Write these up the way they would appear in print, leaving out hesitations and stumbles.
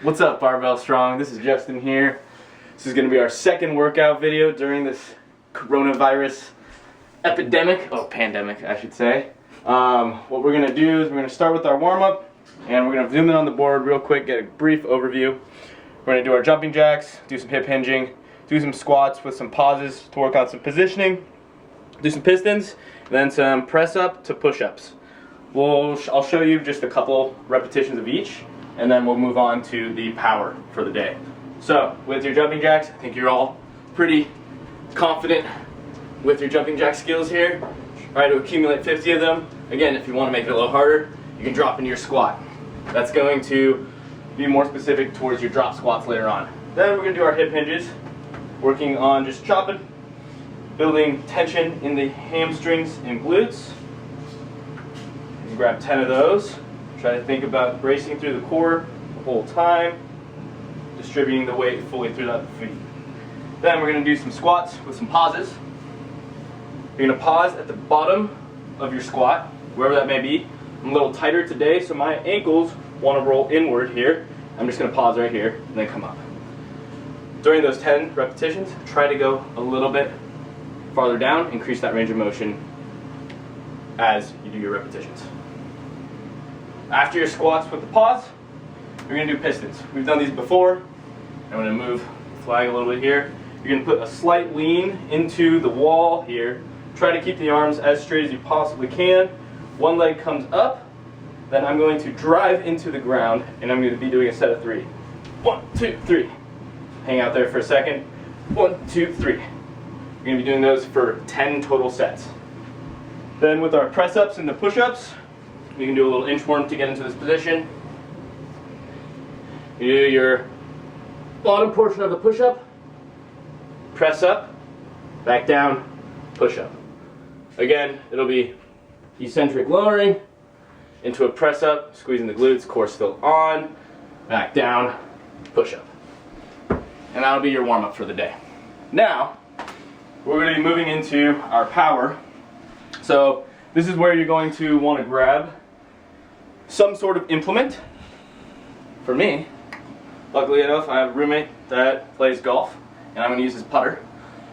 What's up, Barbell Strong? This is Justin here. This is going to be our second workout video during this coronavirus epidemic, pandemic I should say. What we're going to do is we're going to start with our warm-up, and we're going to zoom in on the board real quick, get a brief overview. We're going to do our jumping jacks, do some hip hinging, do some squats with some pauses to work on some positioning, do some pistons, and then some press up to push-ups. I'll show you just a couple repetitions of each, and then we'll move on to the power for the day. So, with your jumping jacks, I think you're all pretty confident with your jumping jack skills here. Try to accumulate 50 of them. Again, if you want to make it a little harder, you can drop into your squat. That's going to be more specific towards your drop squats later on. Then we're going to do our hip hinges, working on just chopping, building tension in the hamstrings and glutes. You can grab 10 of those. Try to think about bracing through the core the whole time, distributing the weight fully through the feet. Then we're going to do some squats with some pauses. You're going to pause at the bottom of your squat, wherever that may be. I'm a little tighter today, so my ankles want to roll inward here. I'm just going to pause right here and then come up. During those 10 repetitions, try to go a little bit farther down, increase that range of motion as you do your repetitions. After your squats with the pause, you're going to do pistons. We've done these before. I'm going to move the flag a little bit here. You're going to put a slight lean into the wall here. Try to keep the arms as straight as you possibly can. One leg comes up, then I'm going to drive into the ground, and I'm going to be doing a set of 3. 1, 2, 3. Hang out there for a second. 1, 2, 3. You're going to be doing those for 10 total sets. Then with our press-ups and the push-ups, you can do a little inchworm to get into this position. You do your bottom portion of the push-up, press up, back down, push-up. Again, it'll be eccentric lowering into a press-up, squeezing the glutes, core still on, back down, push-up. And that'll be your warm-up for the day. Now, we're going to be moving into our power. So this is where you're going to want to grab some sort of implement. For me, luckily enough, I have a roommate that plays golf, and I'm going to use his putter.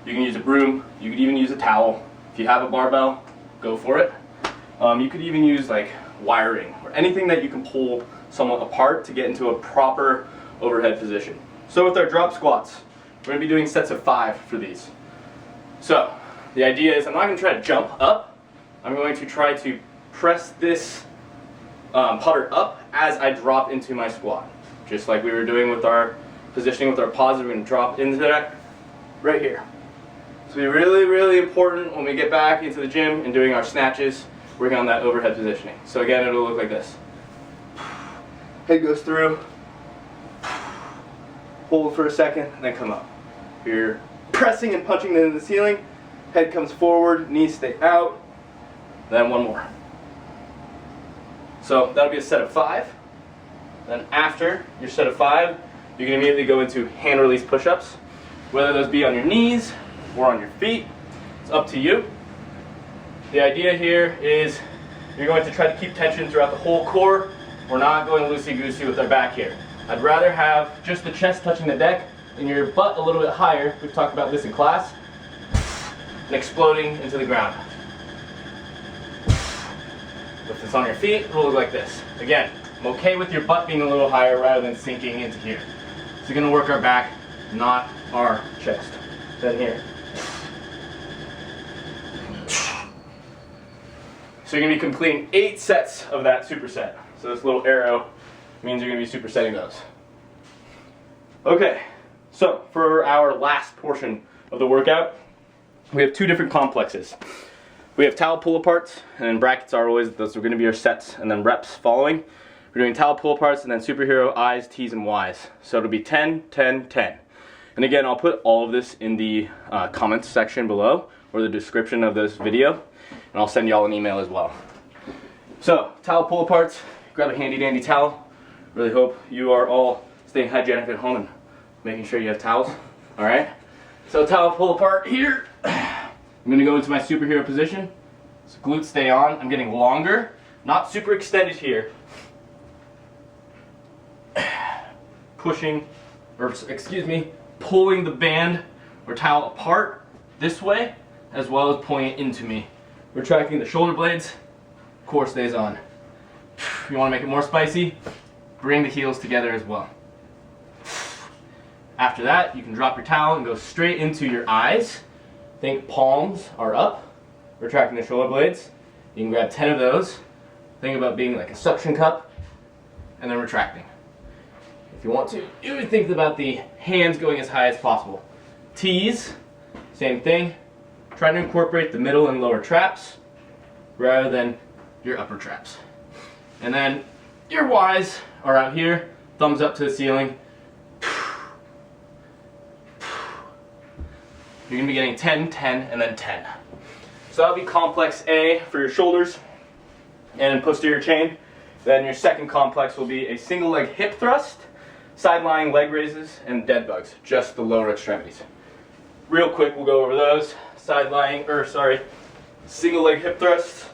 You can use a broom, you could even use a towel. If you have a barbell, go for it. You could even use like wiring or anything that you can pull somewhat apart to get into a proper overhead position. So with our drop squats, we're going to be doing sets of 5 for these. So the idea is I'm not going to try to jump up. I'm going to try to press this putter up as I drop into my squat. Just like we were doing with our positioning with our pauses, we're going to drop into that right here. So it'll be really, really important when we get back into the gym and doing our snatches, working on that overhead positioning. So again, it'll look like this. Head goes through, hold for a second, and then come up. You're pressing and punching into the ceiling, head comes forward, knees stay out, then one more. So that'll be a set of 5. Then after your set of 5, you can immediately go into hand release push-ups, whether those be on your knees or on your feet. It's up to you. The idea here is you're going to try to keep tension throughout the whole core. We're not going loosey-goosey with our back here. I'd rather have just the chest touching the deck and your butt a little bit higher. We've talked about this in class. And exploding into the ground. If it's on your feet, it'll look like this. Again, I'm okay with your butt being a little higher rather than sinking into here. So you're going to work our back, not our chest. Then here. So you're going to be completing 8 sets of that superset. So this little arrow means you're going to be supersetting those. Okay, so for our last portion of the workout, we have 2 different complexes. We have towel pull-aparts, and in brackets are always, those are going to be our sets and then reps following. We're doing towel pull-aparts and then superhero I's, T's, and Y's. So it'll be 10, 10, 10. And again, I'll put all of this in the comments section below, or the description of this video, and I'll send y'all an email as well. So, towel pull-aparts, grab a handy-dandy towel. Really hope you are all staying hygienic at home and making sure you have towels. Alright? So towel pull-apart here. I'm going to go into my superhero position. So glutes stay on. I'm getting longer, not super extended here. pushing, or excuse me, pulling the band or towel apart this way, as well as pulling it into me. Retracting the shoulder blades, core stays on. If you want to make it more spicy, bring the heels together as well. After that, you can drop your towel and go straight into your eyes. Think palms are up, retracting the shoulder blades. You can grab 10 of those. Think about being like a suction cup, and then retracting. If you want to, you would think about the hands going as high as possible. T's, same thing. Try to incorporate the middle and lower traps rather than your upper traps. And then your Y's are out here, thumbs up to the ceiling. You're going to be getting 10, 10, and then 10. So that'll be complex A for your shoulders and posterior chain. Then your second complex will be a single leg hip thrust, side lying leg raises, and dead bugs, just the lower extremities. Real quick, we'll go over those. Single leg hip thrusts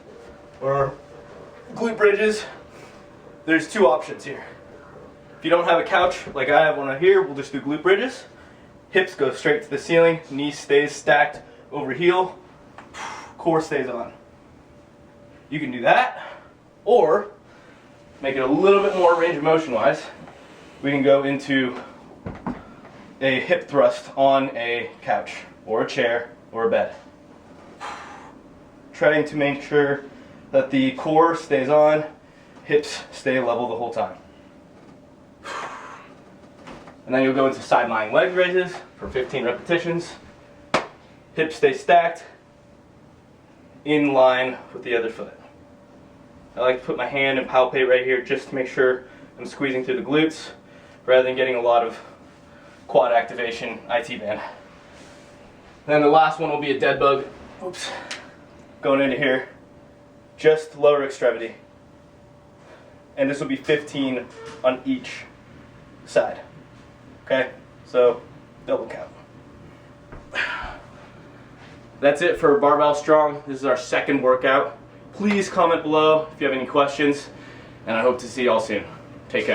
or glute bridges. There's two options here. If you don't have a couch like I have one right here, we'll just do glute bridges. Hips go straight to the ceiling, knee stays stacked over heel, core stays on. You can do that, or make it a little bit more range of motion wise. We can go into a hip thrust on a couch or a chair or a bed. Trying to make sure that the core stays on, hips stay level the whole time. And then you'll go into side lying leg raises for 15 repetitions. Hips stay stacked in line with the other foot. I like to put my hand and palpate right here just to make sure I'm squeezing through the glutes rather than getting a lot of quad activation IT band. Then the last one will be a dead bug. Oops. Going into here, just lower extremity. And this will be 15 on each side. Okay, so double count. That's it for Barbell Strong. This is our second workout. Please comment below if you have any questions, and I hope to see you all soon. Take care.